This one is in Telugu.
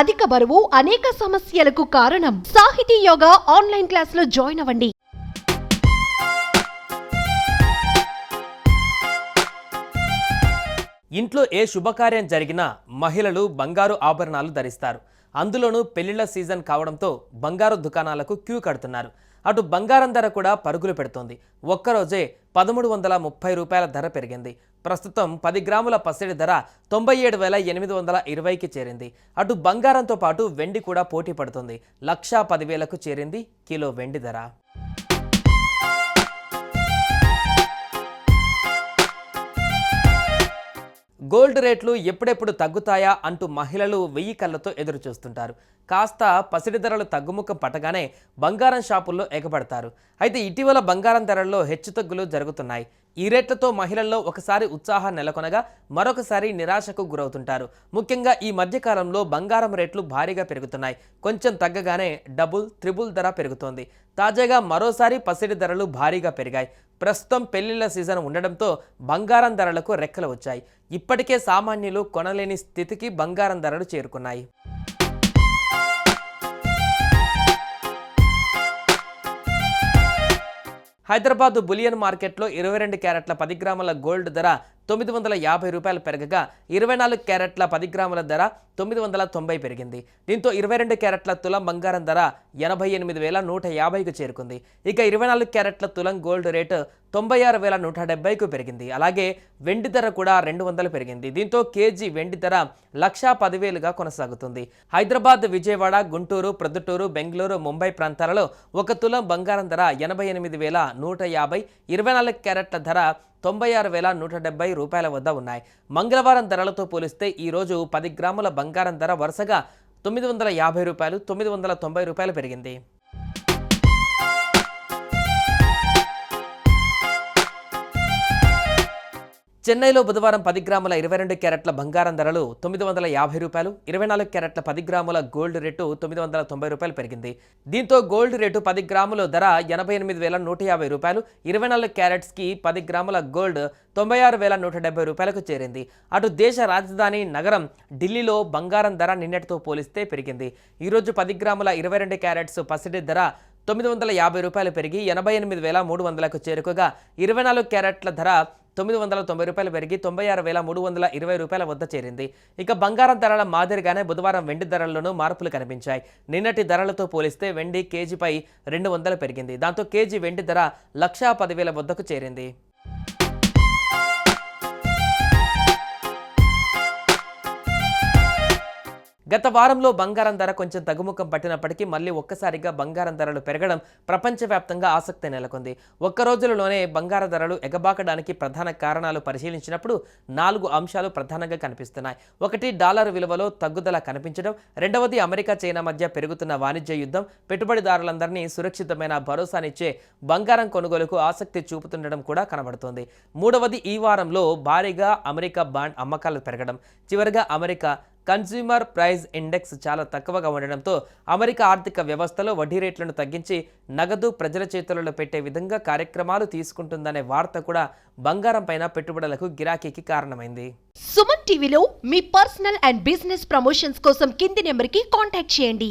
అధిక బరువు అనేక సమస్యలకు కారణం. సాహితీ యోగా ఆన్లైన్ క్లాసులో జాయిన్ అవ్వండి. ఇంట్లో ఏ శుభకార్యం జరిగినా మహిళలు బంగారు ఆభరణాలు ధరిస్తారు. అందులోనూ పెళ్లిళ్ల సీజన్ కావడంతో బంగారు దుకాణాలకు క్యూ కడుతున్నారు. అటు బంగారం ధర కూడా పరుగులు పెడుతోంది. ఒక్కరోజే 1330 రూపాయల ధర పెరిగింది. ప్రస్తుతం 10 గ్రాముల పసిడి ధర 97,820కి చేరింది. అటు బంగారంతో పాటు వెండి కూడా పోటీ పడుతుంది. 1,10,000కు చేరింది కిలో వెండి ధర. గోల్డ్ రేట్లు ఎప్పుడెప్పుడు తగ్గుతాయా అంటూ మహిళలు 1000 కళ్ళతో ఎదురు చూస్తుంటారు. కాస్త పసిడి ధరలు తగ్గుముఖం పట్టగానే బంగారం షాపుల్లో ఎగబడతారు. అయితే ఇటీవల బంగారం ధరల్లో హెచ్చుతగ్గులు జరుగుతున్నాయి. ఈ రేట్లతో మహిళల్లో ఒకసారి ఉత్సాహం నెలకొనగా మరొకసారి నిరాశకు గురవుతుంటారు. ముఖ్యంగా ఈ మధ్యకాలంలో బంగారం రేట్లు భారీగా పెరుగుతున్నాయి. కొంచెం తగ్గగానే డబుల్, త్రిబుల్ ధర పెరుగుతోంది. తాజాగా మరోసారి పసిడి ధరలు భారీగా పెరిగాయి. ప్రస్తుతం పెళ్లిళ్ల సీజన్ ఉండడంతో బంగారం ధరలకు రెక్కలు వచ్చాయి. ఇప్పటికే సామాన్యులు కొనలేని స్థితికి బంగారం ధరలు చేరుకున్నాయి. హైదరాబాద్ బులియన్ మార్కెట్లో 22 క్యారెట్ల 10 గ్రాముల గోల్డ్ ధర 950 రూపాయలు పెరగగా 24 క్యారెట్ల 10 గ్రాముల ధర 990 పెరిగింది. దీంతో 22 క్యారెట్ల తులం బంగారం ధర 88,150కు చేరుకుంది. ఇక 24 క్యారెట్ల తులం గోల్డ్ రేటు 96,170కు పెరిగింది. అలాగే వెండి ధర కూడా 200 పెరిగింది. దీంతో కేజీ వెండి ధర 1,10,000గా కొనసాగుతుంది. హైదరాబాద్, విజయవాడ, గుంటూరు, ప్రొద్దుటూరు, బెంగళూరు, ముంబై ప్రాంతాలలో ఒక తులం బంగారం ధర 88,150, 24 క్యారెట్ల ధర 96,170 రూపాయల వద్ద ఉన్నాయి. మంగళవారం ధరలతో పోలిస్తే ఈరోజు 10 గ్రాముల బంగారం ధర వరుసగా 950 రూపాయలు, 990 రూపాయలు పెరిగింది. చెన్నైలో బుధవారం 10 గ్రాముల 22 క్యారెట్ల బంగారం ధరలు 950 రూపాయలు, 24 క్యారెట్ల 10 గ్రాముల గోల్డ్ రేటు 990 రూపాయలు పెరిగింది. దీంతో గోల్డ్ రేటు 10 గ్రాముల ధర 88,150 రూపాయలు, 24 క్యారెట్స్కి 10 గ్రాముల గోల్డ్ 96,170 రూపాయలకు చేరింది. అటు దేశ రాజధాని నగరం ఢిల్లీలో బంగారం ధర నిన్నటితో పోలిస్తే పెరిగింది. ఈరోజు 10 గ్రాముల 22 క్యారెట్స్ పసిడి ధర 950 రూపాయలు పెరిగి 88,300కు చేరుకోగా 24 క్యారెట్ల ధర 990 రూపాయలు పెరిగి 96,320 రూపాయల వద్ద చేరింది. ఇక బంగారం ధరల మాదిరిగానే బుధవారం వెండి ధరల్లోనూ మార్పులు కనిపించాయి. నిన్నటి ధరలతో పోలిస్తే వెండి కేజీపై 200 పెరిగింది. దాంతో కేజీ వెండి ధర 1,10,000 వద్దకు చేరింది. గత వారంలో బంగారం ధర కొంచెం తగ్గుముఖం పట్టినప్పటికీ మళ్ళీ ఒక్కసారిగా బంగారం ధరలు పెరగడం ప్రపంచవ్యాప్తంగా ఆసక్తి నెలకొంది. ఒక్క రోజులలోనే బంగారు ధరలు ఎగబాకడానికి ప్రధాన కారణాలు పరిశీలించినప్పుడు 4 అంశాలు ప్రధానంగా కనిపిస్తున్నాయి. ఒకటి, డాలర్ విలువలో తగ్గుదల కనిపించడం. రెండవది, అమెరికా, చైనా మధ్య పెరుగుతున్న వాణిజ్య యుద్ధం పెట్టుబడిదారులందరినీ సురక్షితమైన భరోసానిచ్చే బంగారం కొనుగోలుకు ఆసక్తి చూపుతుండడం కూడా కనబడుతోంది. మూడవది, ఈ వారంలో భారీగా అమెరికా బాండ్ అమ్మకాలు పెరగడం. చివరిగా అమెరికా కన్స్యూమర్ ప్రైస్ ఇండెక్స్ చాలా తక్కువగా ఉండడంతో అమెరికా ఆర్థిక వ్యవస్థలో వడ్డీ రేట్లను తగ్గించి నగదు ప్రజల చేతులలో పెట్టే విధంగా కార్యక్రమాలు తీసుకుంటుందనే వార్త కూడా బంగారం పైన పెట్టుబడులకు గిరాకీకి కారణమైంది. సుమన్ టీవీలో మీ పర్సనల్ అండ్ బిజినెస్ ప్రమోషన్స్ కోసం కింది నెంబర్కి కాంటాక్ట్ చేయండి.